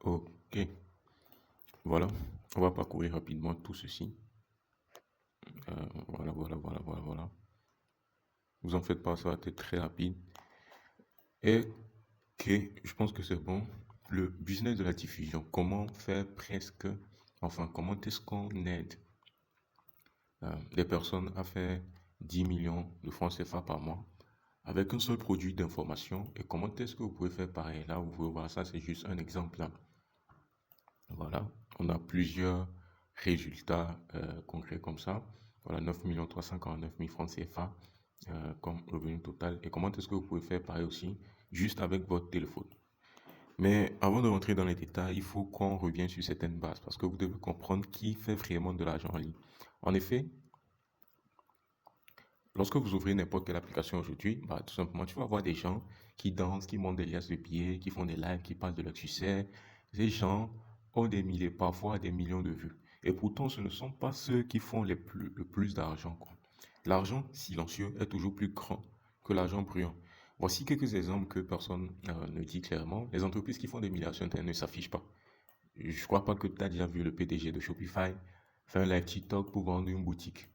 Ok, voilà. On va parcourir rapidement tout ceci. Voilà. Vous en faites pas, ça va être très rapide. Et ok, je pense que c'est bon. Le business de la diffusion, comment faire presque, enfin, comment est-ce qu'on aide des personnes à faire 10 millions de francs CFA par mois avec un seul produit d'information et comment est-ce que vous pouvez faire pareil? Là, vous pouvez voir ça, c'est juste un exemple là. Voilà, on a plusieurs résultats concrets comme ça. Voilà, 9 349 000 francs CFA comme revenu total. Et comment est-ce que vous pouvez faire pareil aussi, juste avec votre téléphone? Mais avant de rentrer dans les détails, il faut qu'on revienne sur certaines bases parce que vous devez comprendre qui fait vraiment de l'argent en ligne. En effet, lorsque vous ouvrez n'importe quelle application aujourd'hui, bah, tout simplement, tu vas voir des gens qui dansent, qui montent des liasses de billets, qui font des lives, qui parlent de leur succès. Ces gens ont des milliers, parfois des millions de vues. Et pourtant, ce ne sont pas ceux qui font le plus d'argent, quoi. L'argent silencieux est toujours plus grand que l'argent bruyant. Voici quelques exemples que personne ne dit clairement. Les entreprises qui font des milliards sur Internet ne s'affichent pas. Je ne crois pas que tu as déjà vu le PDG de Shopify faire un live TikTok pour vendre une boutique.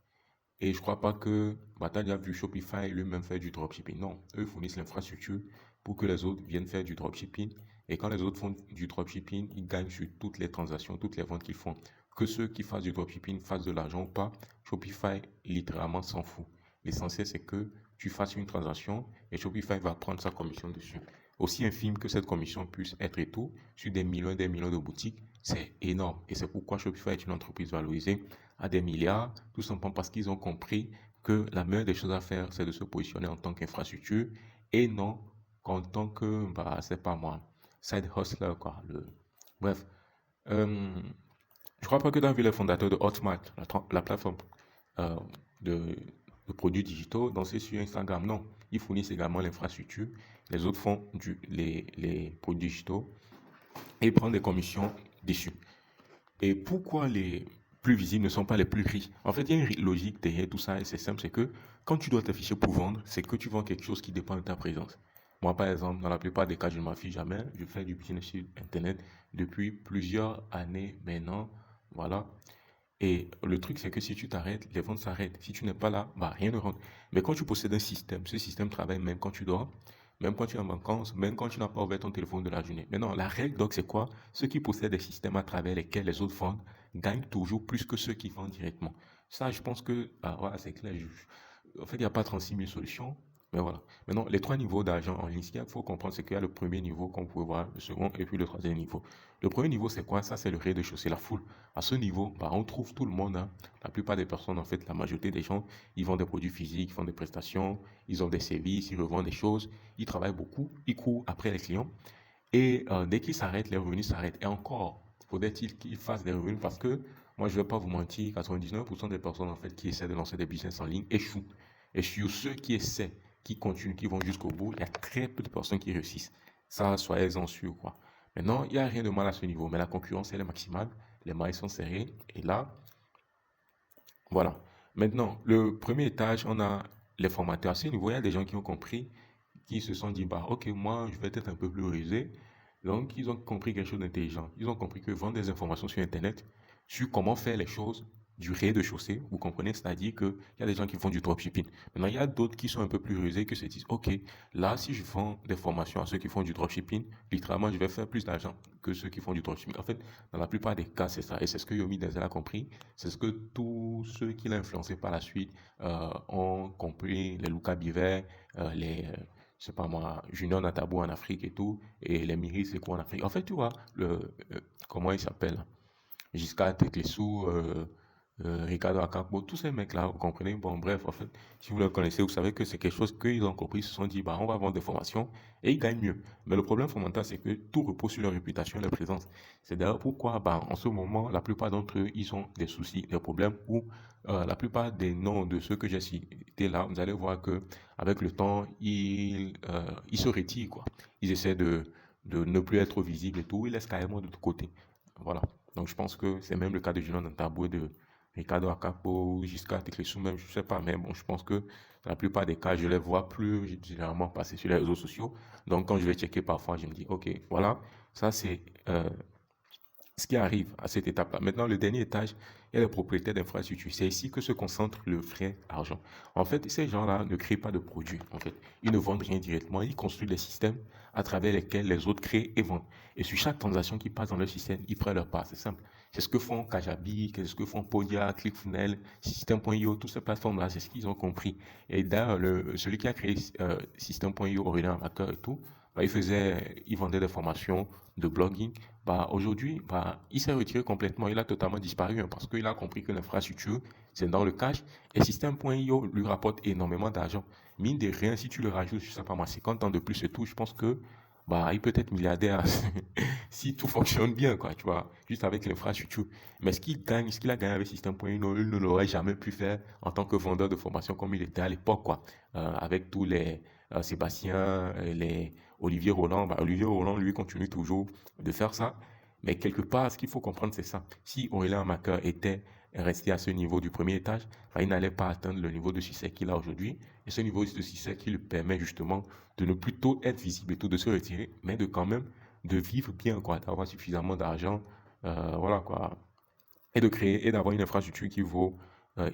Et je crois pas que bah, tu as déjà vu Shopify lui-même faire du dropshipping. Non, eux fournissent l'infrastructure pour que les autres viennent faire du dropshipping. Et quand les autres font du dropshipping, ils gagnent sur toutes les transactions, toutes les ventes qu'ils font. Que ceux qui fassent du dropshipping fassent de l'argent ou pas, Shopify littéralement s'en fout. L'essentiel, c'est que tu fasses une transaction et Shopify va prendre sa commission dessus. Aussi infime que cette commission puisse être et tout, sur des millions de boutiques, c'est énorme. Et c'est pourquoi Shopify est une entreprise valorisée à des milliards, tout simplement parce qu'ils ont compris que la meilleure des choses à faire, c'est de se positionner en tant qu'infrastructure et non qu'en tant que, bah, c'est pas moi, side hustler, quoi. Bref, euh, je crois pas que tu as vu les fondateurs de Hotmart, la plateforme euh, de, de produits digitaux, donc c'est sur Instagram. Non, ils fournissent également l'infrastructure. Les autres font les produits digitaux et ils prennent des commissions dessus. Et pourquoi les plus visibles ne sont pas les plus riches? En fait, il y a une logique derrière tout ça et c'est simple, c'est que quand tu dois t'afficher pour vendre, c'est que tu vends quelque chose qui dépend de ta présence. Moi, par exemple, dans la plupart des cas, je ne m'affiche jamais. Je fais du business sur Internet depuis plusieurs années maintenant. Voilà. Et le truc, c'est que si tu t'arrêtes, les ventes s'arrêtent. Si tu n'es pas là, bah, rien ne rentre. Mais quand tu possèdes un système, ce système travaille même quand tu dors, même quand tu es en vacances, même quand tu n'as pas ouvert ton téléphone de la journée. Maintenant, la règle, donc, c'est quoi? Ceux qui possèdent des systèmes à travers lesquels les autres vendent gagnent toujours plus que ceux qui vendent directement. Ça, je pense que, ah, voilà, c'est clair. En fait, il n'y a pas 36 000 solutions. Mais voilà. Maintenant, les trois niveaux d'argent en ligne, ce qu'il faut comprendre, c'est qu'il y a le premier niveau qu'on peut voir, le second et puis le troisième niveau. Le premier niveau, c'est quoi? Ça, c'est le rez-de-chaussée, la foule. À ce niveau, bah, on trouve tout le monde, hein. La plupart des personnes, en fait, la majorité des gens, ils vendent des produits physiques, ils font des prestations, ils ont des services, ils revendent des choses, ils travaillent beaucoup, ils courent après les clients. Et dès qu'ils s'arrêtent, les revenus s'arrêtent. Et encore, faudrait-il qu'ils fassent des revenus parce que, moi, je ne vais pas vous mentir, 99% des personnes, en fait, qui essaient de lancer des business en ligne échouent. Et sur ceux qui essaient, qui continuent, qui vont jusqu'au bout, il y a très peu de personnes qui réussissent. Ça, soyez-en sûrs, quoi. Maintenant, il n'y a rien de mal à ce niveau, mais la concurrence, elle est maximale, les mailles sont serrées, et là, voilà. Maintenant, le premier étage, on a les formateurs. À ce niveau, il y a des gens qui ont compris, qui se sont dit, bah, ok, moi, je vais être un peu plus rusé. Donc, ils ont compris quelque chose d'intelligent. Ils ont compris que vendre des informations sur Internet, sur comment faire les choses du rez-de-chaussée, vous comprenez, c'est-à-dire qu'il y a des gens qui font du dropshipping. Maintenant, il y a d'autres qui sont un peu plus rusés, qui se disent, ok, là, si je vends des formations à ceux qui font du dropshipping, littéralement, je vais faire plus d'argent que ceux qui font du dropshipping. En fait, dans la plupart des cas, c'est ça. Et c'est ce que Yomi Denzel a compris. C'est ce que tous ceux qui l'ont influencé par la suite ont compris, les Lucas Biver, je sais pas moi, Junior Natabou en Afrique et tout, et les Miris c'est quoi en Afrique. En fait, tu vois, comment il s'appelle? Giscard Teklesou, Ricardo Acampo, tous ces mecs-là, vous comprenez? Bon, bref, en fait, si vous les connaissez, vous savez que c'est quelque chose qu'ils ont compris, ils se sont dit, bah, on va vendre des formations et ils gagnent mieux. Mais le problème fondamental, c'est que tout repose sur leur réputation et leur présence. C'est d'ailleurs pourquoi, bah, en ce moment, la plupart d'entre eux, ils ont des soucis, des problèmes, ou la plupart des noms de ceux que j'ai cités là, vous allez voir que avec le temps, ils se retirent, quoi. Ils essaient de ne plus être visibles et tout, ils laissent carrément de côté. Voilà. Donc je pense que c'est même le cas de Julien Tabou et de Ricardo Acapo, Giscard Teklesou même, je sais pas, mais bon, je pense que dans la plupart des cas, je les vois plus généralement passer sur les réseaux sociaux. Donc quand je vais checker parfois, je me dis, ok, voilà, ça c'est ce qui arrive à cette étape-là. Maintenant, le dernier étage est le propriétaire d'infrastructures. C'est ici que se concentre le vrai argent. En fait, ces gens-là ne créent pas de produits. En fait, ils ne vendent rien directement. Ils construisent des systèmes à travers lesquels les autres créent et vendent. Et sur chaque transaction qui passe dans leur système, ils prennent leur part. C'est simple. C'est ce que font Kajabi, c'est ce que font Podia, ClickFunnels, System.io, toutes ces plateformes-là, c'est ce qu'ils ont compris. Et d'ailleurs, celui qui a créé System.io, Aurélien Amaker et tout, bah, il vendait des formations de blogging. Bah, aujourd'hui, bah, il s'est retiré complètement, il a totalement disparu hein, parce qu'il a compris que l'infrastructure, c'est dans le cash et System.io lui rapporte énormément d'argent. Mine de rien, si tu le rajoutes, je sais pas moi, 50 ans de plus et tout, je pense que bah, il peut être milliardaire si tout fonctionne bien, quoi, tu vois, juste avec l'infrastructure. Mais ce qu'il a gagné avec System.io, il ne l'aurait jamais pu faire en tant que vendeur de formation comme il était à l'époque, quoi, avec tous les Sébastien, les Olivier Roland. Bah, Olivier Roland, lui, continue toujours de faire ça. Mais quelque part, ce qu'il faut comprendre, c'est ça. Si Aurélien Macker était resté à ce niveau du premier étage, bah, il n'allait pas atteindre le niveau de succès qu'il a aujourd'hui. Et ce niveau de succès qui lui permet justement de ne plutôt être visible et tout, de se retirer, mais de quand même de vivre bien, quoi, d'avoir suffisamment d'argent, voilà, quoi, et de créer et d'avoir une infrastructure qui vaut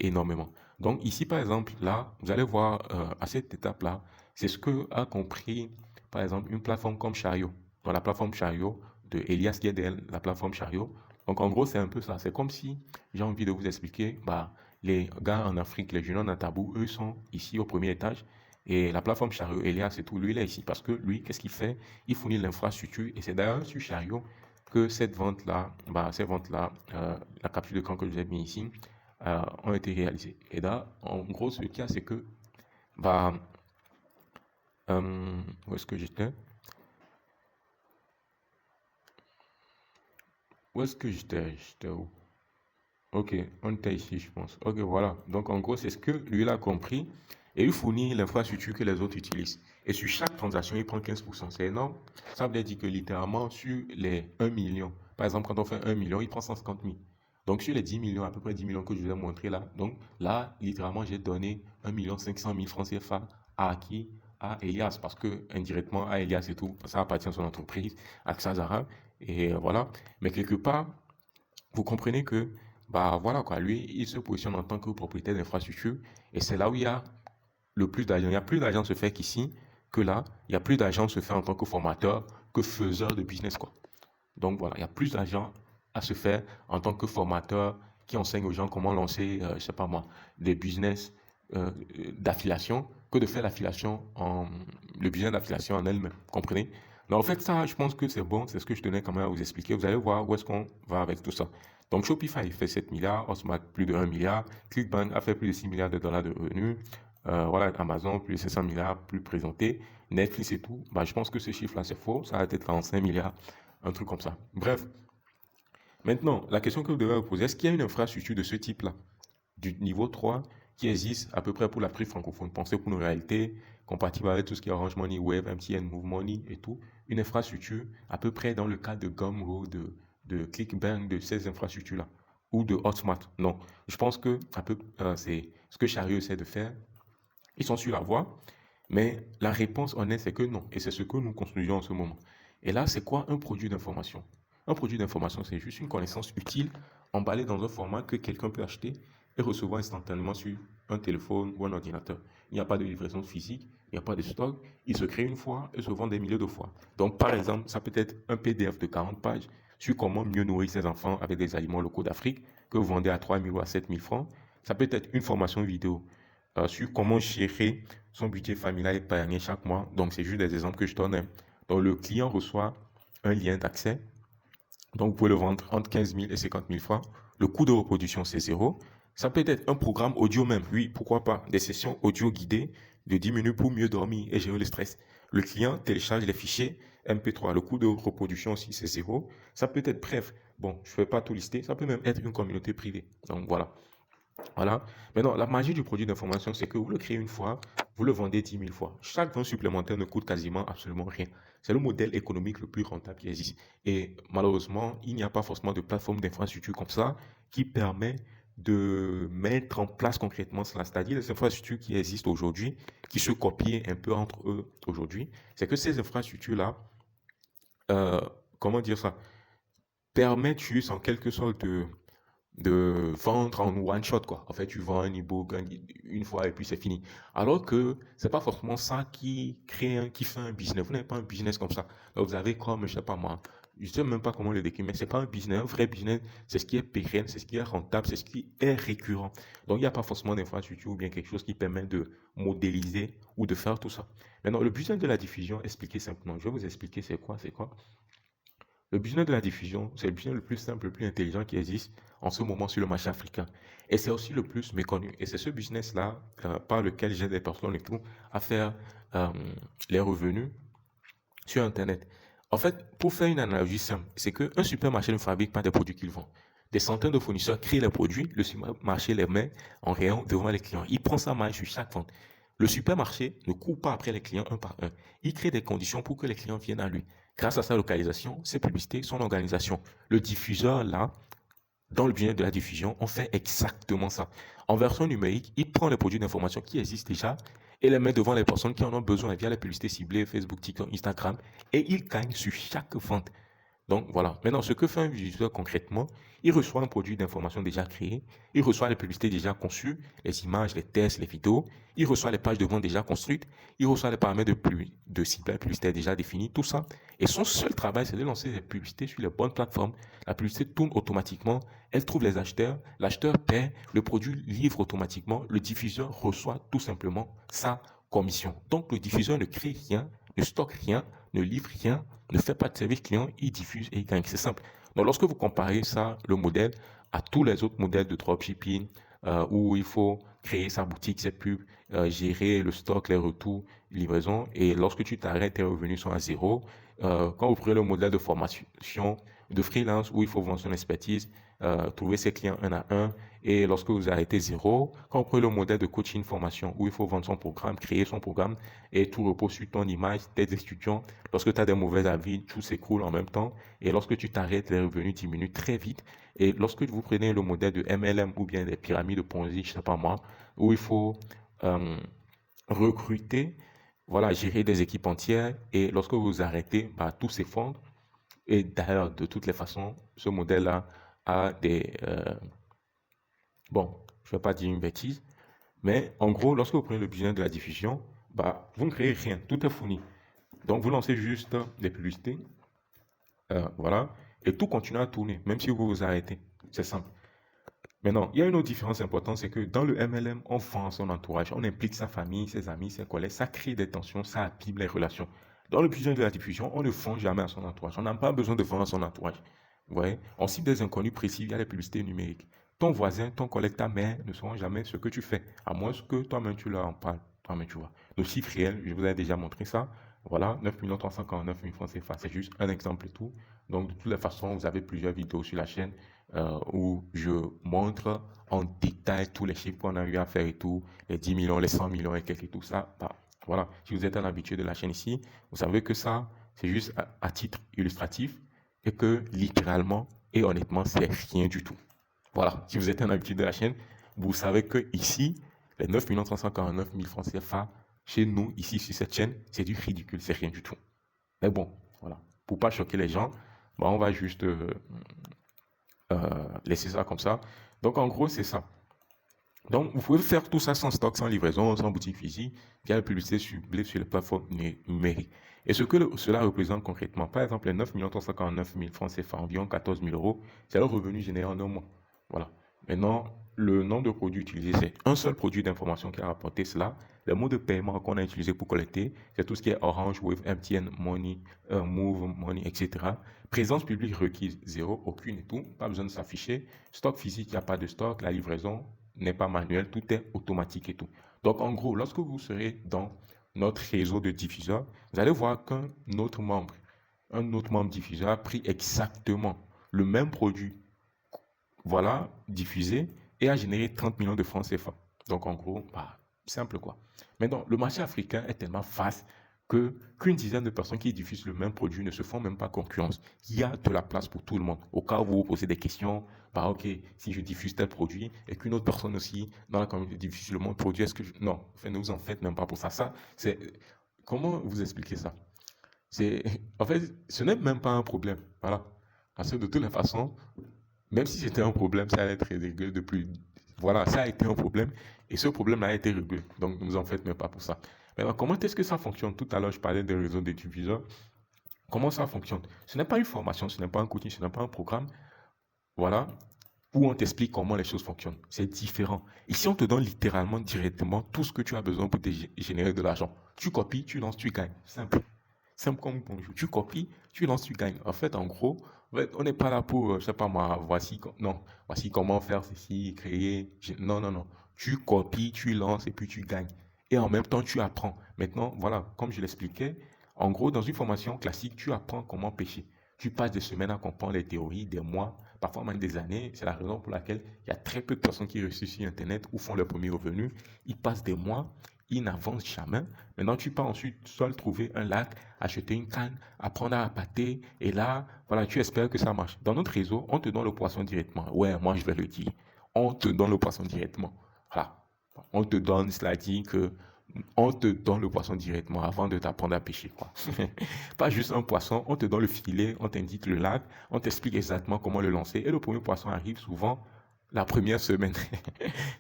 énormément. Donc ici, par exemple, là, vous allez voir à cette étape-là, c'est ce que a compris, par exemple, une plateforme comme Chariot. Dans la plateforme Chariot de Elias Guedel, la plateforme Chariot. Donc en gros, c'est un peu ça. C'est comme si j'ai envie de vous expliquer, bah, les gars en Afrique, les jeunes en Tabou, eux sont ici au premier étage. Et la plateforme Chariot, Elias et tout, lui, il est ici parce que lui, qu'est-ce qu'il fait? Il fournit l'infrastructure et c'est d'ailleurs sur Chariot que cette vente-là, bah, ces ventes-là, la capture de camp que je vous ai mis ici, ont été réalisées. Et là, en gros, ce qu'il y a, c'est que, bah, où est-ce que j'étais? Où est-ce que j'étais? J'étais où? Ok, on était ici, je pense. Ok, voilà. Donc, en gros, c'est ce que lui, il a compris et il fournit l'infrastructure que les autres utilisent. Et sur chaque transaction, il prend 15%. C'est énorme. Ça veut dire que littéralement, sur les 1 million, par exemple, quand on fait 1 million, il prend 150 000. Donc, sur les 10 millions, à peu près 10 millions que je vous ai montré là, donc là, littéralement, j'ai donné 1 500 000 francs CFA à qui? À Elias, parce que indirectement, à Elias et tout, ça appartient à son entreprise, à Xazara, et voilà. Mais quelque part, vous comprenez que, bah voilà quoi, lui, il se positionne en tant que propriétaire d'infrastructure et c'est là où il y a le plus d'argent. Il y a plus d'argent se fait qu'ici, que là, il y a plus d'argent se fait en tant que formateur, que faiseur de business quoi. Donc voilà, il y a plus d'argent à se faire en tant que formateur qui enseigne aux gens comment lancer, je sais pas moi, des business d'affiliation que de faire l'affiliation le business d'affiliation en elle-même. Comprenez? Donc en fait, ça, je pense que c'est bon, c'est ce que je tenais quand même à vous expliquer. Vous allez voir où est-ce qu'on va avec tout ça. Donc Shopify fait 7 milliards, Hotmart plus de 1 milliard, Clickbank a fait plus de 6 milliards de dollars de revenus. Voilà, Amazon, plus de 500 milliards, plus présenté. Netflix et tout. Bah, je pense que ce chiffre-là, c'est faux. Ça va être 45 milliards, un truc comme ça. Bref, maintenant, la question que vous devez vous poser, est-ce qu'il y a une infrastructure de ce type-là, du niveau 3, qui existe à peu près pour l'Afrique francophone? Pensez pour nos réalités, compatible avec tout ce qui est Orange Money, Wave, MTN, Move Money et tout. Une infrastructure à peu près dans le cas de Gumroad, de ClickBank, de ces infrastructures-là, ou de Hotmart. Non. Je pense que c'est ce que Chariot essaie de faire. Ils sont sur la voie, mais la réponse honnête, c'est que non. Et c'est ce que nous construisons en ce moment. Et là, c'est quoi un produit d'information? Un produit d'information, c'est juste une connaissance utile emballée dans un format que quelqu'un peut acheter et recevoir instantanément sur un téléphone ou un ordinateur. Il n'y a pas de livraison physique, il n'y a pas de stock. Il se crée une fois et se vend des milliers de fois. Donc, par exemple, ça peut être un PDF de 40 pages sur comment mieux nourrir ses enfants avec des aliments locaux d'Afrique que vous vendez à 3 000 ou à 7 000 francs. Ça peut être une formation vidéo sur comment gérer son budget familial et épargner chaque mois. Donc, c'est juste des exemples que je donne, hein. Donc, le client reçoit un lien d'accès. Donc, vous pouvez le vendre entre 15 000 et 50 000 francs. Le coût de reproduction, c'est zéro. Ça peut être un programme audio même. Oui, pourquoi pas. Des sessions audio guidées de 10 minutes pour mieux dormir et gérer le stress. Le client télécharge les fichiers MP3. Le coût de reproduction aussi, c'est zéro. Ça peut être bref. Bon, je ne vais pas tout lister. Ça peut même être une communauté privée. Donc, voilà. Voilà. Maintenant, la magie du produit d'information, c'est que vous le créez une fois, vous le vendez 10 000 fois. Chaque vente supplémentaire ne coûte quasiment absolument rien. C'est le modèle économique le plus rentable qui existe. Et malheureusement, il n'y a pas forcément de plateforme d'infrastructure comme ça qui permet de mettre en place concrètement cela. C'est-à-dire les infrastructures qui existent aujourd'hui, qui se copient un peu entre eux aujourd'hui, c'est que ces infrastructures-là, euh, comment dire ça, permettent juste en quelque sorte de vendre en one shot, quoi. En fait, tu vends un e-book une fois et puis c'est fini. Alors que c'est pas forcément ça qui qui fait un business. Vous n'avez pas un business comme ça. Donc, vous avez comme, je sais pas moi, je sais même pas comment le décrire, mais c'est pas un business. Un vrai business, c'est ce qui est pérenne, c'est ce qui est rentable, c'est ce qui est récurrent. Donc, il n'y a pas forcément d'infrastructure ou bien quelque chose qui permet de modéliser ou de faire tout ça. Maintenant, le business de la diffusion, expliquer simplement. Je vais vous expliquer c'est quoi. Le business de la diffusion, c'est le business le plus simple, le plus intelligent qui existe en ce moment sur le marché africain. Et c'est aussi le plus méconnu. Et c'est ce business-là par lequel j'aide des personnes et tout à faire euh, les revenus sur Internet. En fait, pour faire une analogie simple, c'est qu'un supermarché ne fabrique pas des produits qu'il vend. Des centaines de fournisseurs créent les produits, le supermarché les met en rayon devant les clients. Il prend sa marge sur chaque vente. Le supermarché ne court pas après les clients un par un. Il crée des conditions pour que les clients viennent à lui. Grâce à sa localisation, ses publicités, son organisation. Le diffuseur, là, dans le business de la diffusion, on fait exactement ça. En version numérique, il prend les produits d'information qui existent déjà et les met devant les personnes qui en ont besoin via les publicités ciblées, Facebook, TikTok, Instagram, et il gagne sur chaque vente. Donc voilà. Maintenant, ce que fait un visiteur concrètement, il reçoit un produit d'information déjà créé, il reçoit les publicités déjà conçues, les images, les tests, les vidéos, il reçoit les pages de vente déjà construites, il reçoit les paramètres de ciblage publicitaire déjà définis, tout ça. Et son seul travail, c'est de lancer les publicités sur les bonnes plateformes. La publicité tourne automatiquement, elle trouve les acheteurs, l'acheteur paie, le produit livre automatiquement, le diffuseur reçoit tout simplement sa commission. Donc le diffuseur ne crée rien, ne stocke rien, ne livre rien, ne fait pas de service client, il diffuse et il gagne. C'est simple. Donc, lorsque vous comparez ça, le modèle, à tous les autres modèles de dropshipping, où il faut créer sa boutique, ses pubs, gérer le stock, les retours, livraison, et lorsque tu t'arrêtes, tes revenus sont à zéro. Quand vous prenez le modèle de formation, de freelance, où il faut vendre son expertise, trouver ses clients un à un, et lorsque vous arrêtez zéro, quand vous prenez le modèle de coaching formation, où il faut vendre son programme, créer son programme, et tout repose sur ton image, tes étudiants, lorsque tu as des mauvais avis, tout s'écroule en même temps. Et lorsque tu t'arrêtes, les revenus diminuent très vite. Et lorsque vous prenez le modèle de MLM ou bien des pyramides de Ponzi, je sais pas moi, où il faut euh, recruter, voilà, gérer des équipes entières. Et lorsque vous arrêtez, bah, tout s'effondre. Et d'ailleurs, de toutes les façons, ce modèle-là a des... bon, je ne vais pas dire une bêtise, mais en gros, lorsque vous prenez le business de la diffusion, bah, vous ne créez rien, tout est fourni. Donc, vous lancez juste des publicités, voilà, et tout continue à tourner, même si vous vous arrêtez. C'est simple. Maintenant, il y a une autre différence importante, c'est que dans le MLM, on vend son entourage, on implique sa famille, ses amis, ses collègues, ça crée des tensions, ça abîme les relations. Dans le business de la diffusion, on ne vend jamais à son entourage. On n'a pas besoin de vendre à son entourage. Vous voyez, on cible des inconnus précis via les publicités numériques. Ton voisin, ton collègue, ta mère ne sauront jamais ce que tu fais, à moins que toi-même tu leur en parles. Toi-même, tu vois. Le chiffre réel, je vous ai déjà montré ça. Voilà, 9 349 000 francs CFA. C'est juste un exemple et tout. Donc, de toutes les façons, vous avez plusieurs vidéos sur la chaîne où je montre en détail tous les chiffres qu'on a eu à faire et tout, les 10 millions, les 100 millions et quelques et tout ça. Bah, voilà, si vous êtes un habitué de la chaîne ici, vous savez que ça, c'est juste à titre illustratif et que littéralement et honnêtement, c'est rien du tout. Voilà, si vous êtes un habitué de la chaîne, vous savez que ici, les 9 349 000 francs CFA, chez nous, ici, sur cette chaîne, c'est du ridicule, c'est rien du tout. Mais bon, voilà, pour pas choquer les gens, bah, on va juste laisser ça comme ça. Donc, en gros, c'est ça. Donc, vous pouvez faire tout ça sans stock, sans livraison, sans boutique physique, via la publicité ciblée sur les plateformes numériques. Et ce que cela représente concrètement, par exemple, les 9 349 000 francs CFA, environ 14 000 euros, c'est le revenu généré en un mois. Voilà. Maintenant, le nombre de produits utilisés, c'est un seul produit d'information qui a rapporté cela. Le mode de paiement qu'on a utilisé pour collecter, c'est tout ce qui est Orange, Wave, MTN, Money, Move, Money, etc. Présence publique requise, zéro, aucune et tout. Pas besoin de s'afficher. Stock physique, il n'y a pas de stock. La livraison n'est pas manuelle, tout est automatique et tout. Donc, en gros, lorsque vous serez dans notre réseau de diffuseurs, vous allez voir un autre membre diffuseur a pris exactement le même produit, voilà, diffusé et a généré 30 millions de francs CFA. Donc, en gros, bah, simple quoi. Mais donc, le marché africain est tellement vaste qu'une dizaine de personnes qui diffusent le même produit ne se font même pas concurrence. Il y a de la place pour tout le monde. Au cas où vous vous posez des questions, bah ok, si je diffuse tel produit et qu'une autre personne aussi dans la communauté diffuse le même produit, est-ce que je... Non, enfin, ne vous en faites même pas pour ça. Ça, c'est... Comment vous expliquer ça? C'est... En fait, ce n'est même pas un problème. Voilà. Parce que de toutes les façons, même si c'était un problème, ça allait être réglé depuis. Voilà, ça a été un problème et ce problème a été réglé. Donc, ne vous en faites même pas pour ça. Maintenant, comment est-ce que ça fonctionne? Tout à l'heure, je parlais des réseaux de diffuseurs. Comment ça fonctionne? Ce n'est pas une formation, ce n'est pas un coaching, ce n'est pas un programme. Voilà, où on t'explique comment les choses fonctionnent. C'est différent. Ici, on te donne littéralement, directement, tout ce que tu as besoin pour te générer de l'argent. Tu copies, tu lances, tu gagnes. Simple. Simple comme bonjour. Tu copies, tu lances, tu gagnes. En fait, en gros, on n'est pas là pour, je sais pas moi, non, voici comment faire ceci, créer. Non, non, non. Tu copies, tu lances et puis tu gagnes. Et en même temps, tu apprends. Maintenant, voilà, comme je l'expliquais, en gros, dans une formation classique, tu apprends comment pêcher. Tu passes des semaines à comprendre les théories, des mois, parfois même des années. C'est la raison pour laquelle il y a très peu de personnes qui réussissent sur Internet ou font leur premier revenu. Ils passent des mois, ils n'avancent jamais. Maintenant, tu pars ensuite seul trouver un lac, acheter une canne, apprendre à appâter, et là, voilà, tu espères que ça marche. Dans notre réseau, on te donne le poisson directement. Ouais, moi, je vais le dire. On te donne le poisson directement. Voilà. On te donne, cela dit que on te donne le poisson directement avant de t'apprendre à pêcher, quoi. Pas juste un poisson, on te donne le filet, on t'indique le lac, on t'explique exactement comment le lancer, et le premier poisson arrive souvent la première semaine,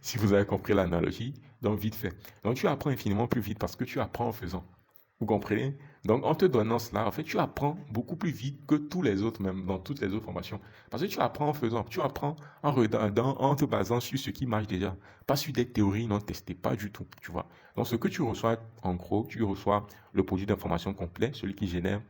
si vous avez compris l'analogie, donc vite fait. Donc tu apprends infiniment plus vite parce que tu apprends en faisant. Vous comprenez? Donc, en te donnant cela, en fait, tu apprends beaucoup plus vite que tous les autres, même dans toutes les autres formations. Parce que tu apprends en faisant, tu apprends en regardant, en te basant sur ce qui marche déjà. Pas sur des théories non testées, pas du tout, tu vois. Donc, ce que tu reçois, en gros, tu reçois le produit d'information complet, celui qui génère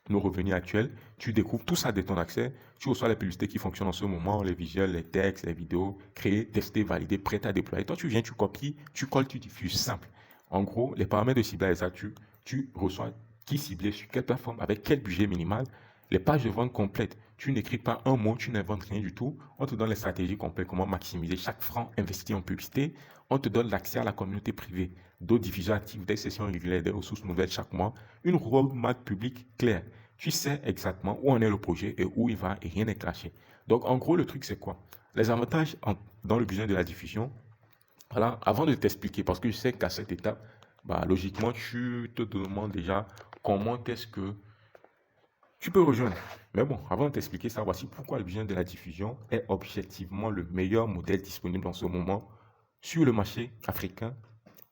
nos revenus actuels. Tu découvres tout ça de ton accès. Tu reçois les publicités qui fonctionnent en ce moment, les visuels, les textes, les vidéos, créées, testées, validées, prêtes à déployer. Toi, tu viens, tu copies, tu colles, tu diffuses. Simple. En gros, les paramètres de ciblage exacts, tu reçois qui cibler sur quelle plateforme, avec quel budget minimal. Les pages de vente complètes. Tu n'écris pas un mot, tu n'inventes rien du tout. On te donne les stratégies complètes, comment maximiser chaque franc investi en publicité. On te donne l'accès à la communauté privée, d'autres diffuseurs actifs, des sessions régulières, des ressources nouvelles chaque mois. Une roadmap publique claire. Tu sais exactement où en est le projet et où il va et rien n'est caché. Donc, en gros, le truc, c'est quoi? Les avantages dans le business de la diffusion, voilà, avant de t'expliquer, parce que je sais qu'à cette étape, bah, logiquement, tu te demandes déjà comment est-ce que tu peux rejoindre. Mais bon, avant de t'expliquer ça, voici pourquoi le business de la diffusion est objectivement le meilleur modèle disponible en ce moment sur le marché africain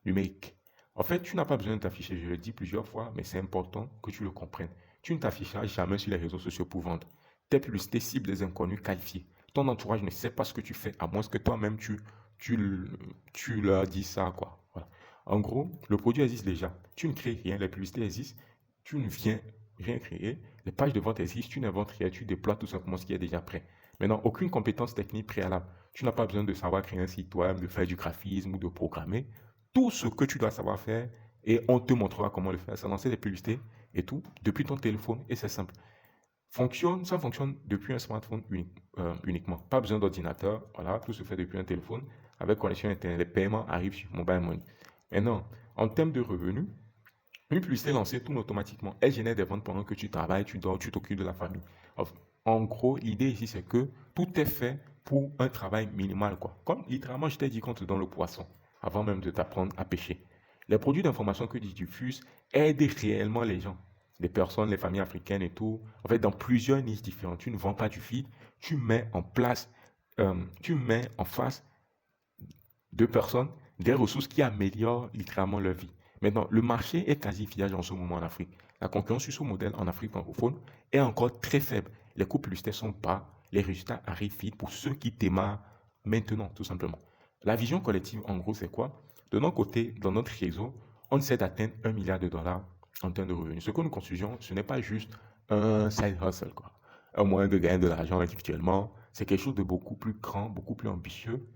numérique. En fait, tu n'as pas besoin de t'afficher, je le dis plusieurs fois, mais c'est important que tu le comprennes. Tu ne t'afficheras jamais sur les réseaux sociaux pour vendre. Tes publicités ciblent des inconnus qualifiés. Ton entourage ne sait pas ce que tu fais, à moins que toi-même tu, tu leur dis ça, quoi. Voilà. En gros, le produit existe déjà. Tu ne crées rien, les publicités existent. Tu ne viens rien créer. Les pages de vente existent. Tu n'inventes rien, tu déploies tout simplement ce qui est déjà prêt. Maintenant, aucune compétence technique préalable. Tu n'as pas besoin de savoir créer un site web, de faire du graphisme ou de programmer. Tout ce que tu dois savoir faire et on te montrera comment le faire. C'est lancer des publicités et tout depuis ton téléphone et c'est simple. Ça fonctionne depuis un smartphone uniquement. Pas besoin d'ordinateur. Voilà, tout se fait depuis un téléphone avec connexion Internet. Les paiements arrivent sur Mobile Money. Maintenant, en termes de revenus, une publicité lancée tourne automatiquement. Elle génère des ventes pendant que tu travailles, tu dors, tu t'occupes de la famille. En gros, l'idée ici, c'est que tout est fait pour un travail minimal, quoi. Comme littéralement, je t'ai dit qu'on te donne le poisson avant même de t'apprendre à pêcher. Les produits d'information que tu diffuses aident réellement les gens, les personnes, les familles africaines et tout. En fait, dans plusieurs niches différentes. Tu ne vends pas du feed, tu mets en place, tu mets en face de personnes des ressources qui améliorent littéralement leur vie. Maintenant, le marché est quasi vierge en ce moment en Afrique. La concurrence sur ce modèle en Afrique francophone est encore très faible. Les coûts publicitaires sont bas, les résultats arrivent vite pour ceux qui démarrent maintenant, tout simplement. La vision collective, en gros, c'est quoi? De notre côté, dans notre réseau, on essaie d'atteindre 1 milliard de dollars en termes de revenus. Ce que nous construisons, ce n'est pas juste un side hustle, quoi. Un moyen de gagner de l'argent individuellement. C'est quelque chose de beaucoup plus grand, beaucoup plus ambitieux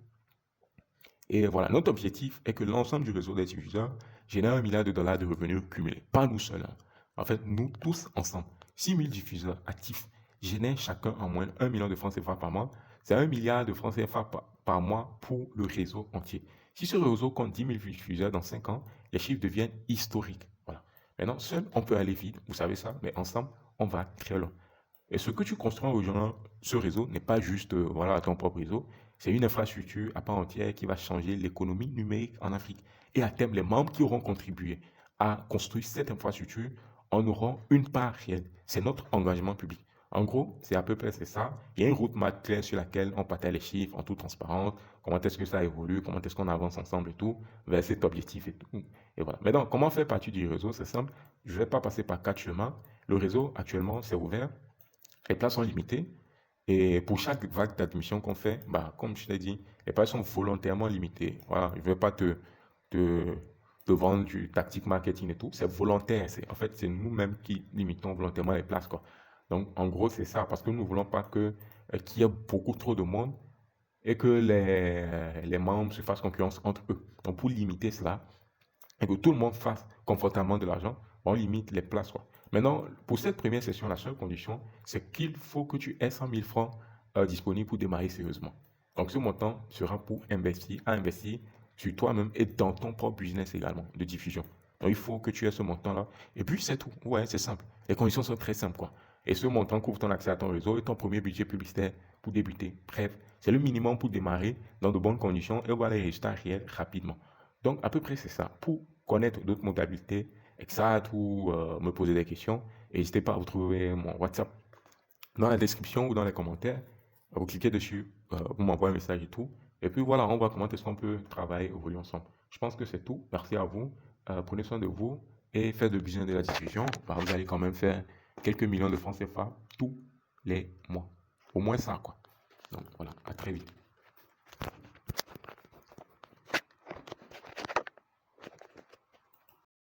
et voilà, notre objectif est que l'ensemble du réseau des diffuseurs génère 1 milliard de dollars de revenus cumulés. Pas nous seuls, hein. En fait, nous tous ensemble. 6 000 diffuseurs actifs génèrent chacun en moyenne 1 million de francs CFA par mois. C'est 1 milliard de francs CFA par mois pour le réseau entier. Si ce réseau compte 10 000 diffuseurs dans 5 ans, les chiffres deviennent historiques. Voilà. Maintenant, seul, on peut aller vite, vous savez ça, mais ensemble, on va très loin. Et ce que tu construis en rejoignant ce réseau n'est pas juste voilà, ton propre réseau, c'est une infrastructure à part entière qui va changer l'économie numérique en Afrique. Et à terme, les membres qui auront contribué à construire cette infrastructure en auront une part réelle. C'est notre engagement public. En gros, c'est à peu près c'est ça. Il y a une roadmap claire sur laquelle on partage les chiffres en toute transparence, comment est-ce que ça évolue, comment est-ce qu'on avance ensemble et tout, vers cet objectif et tout. Et voilà. Maintenant, comment faire partie du réseau? C'est simple. Je ne vais pas passer par 4 chemins. Le réseau, actuellement, c'est ouvert. Les places sont limitées. Et pour chaque vague d'admission qu'on fait, bah, comme je t'ai dit, les places sont volontairement limitées. Voilà, je ne vais pas te, te vendre du tactique marketing et tout. C'est volontaire. En fait, c'est nous-mêmes qui limitons volontairement les places, quoi. Donc, en gros, c'est ça, parce que nous ne voulons pas qu'il y ait beaucoup trop de monde et que les membres se fassent concurrence entre eux. Donc, pour limiter cela et que tout le monde fasse confortablement de l'argent, on limite les places, quoi. Maintenant, pour cette première session, la seule condition, c'est qu'il faut que tu aies 100 000 francs disponibles pour démarrer sérieusement. Donc, ce montant sera pour investir sur toi-même et dans ton propre business également, de diffusion. Donc, il faut que tu aies ce montant-là. Et puis, c'est tout. Ouais, c'est simple. Les conditions sont très simples, quoi. Et ce montant couvre ton accès à ton réseau et ton premier budget publicitaire pour débuter. Bref, c'est le minimum pour démarrer dans de bonnes conditions et voir les résultats réels rapidement. Donc, à peu près, c'est ça. Pour connaître d'autres modalités exactes ou me poser des questions, n'hésitez pas à vous trouver mon WhatsApp dans la description ou dans les commentaires. Vous cliquez dessus, vous m'envoyez un message et tout. Et puis voilà, on voit comment est-ce qu'on peut travailler, évoluer ensemble. Je pense que c'est tout. Merci à vous. Prenez soin de vous et faites le business de la diffusion. Bah, vous allez quand même faire quelques millions de francs CFA tous les mois. Au moins ça, quoi. Donc voilà, à très vite.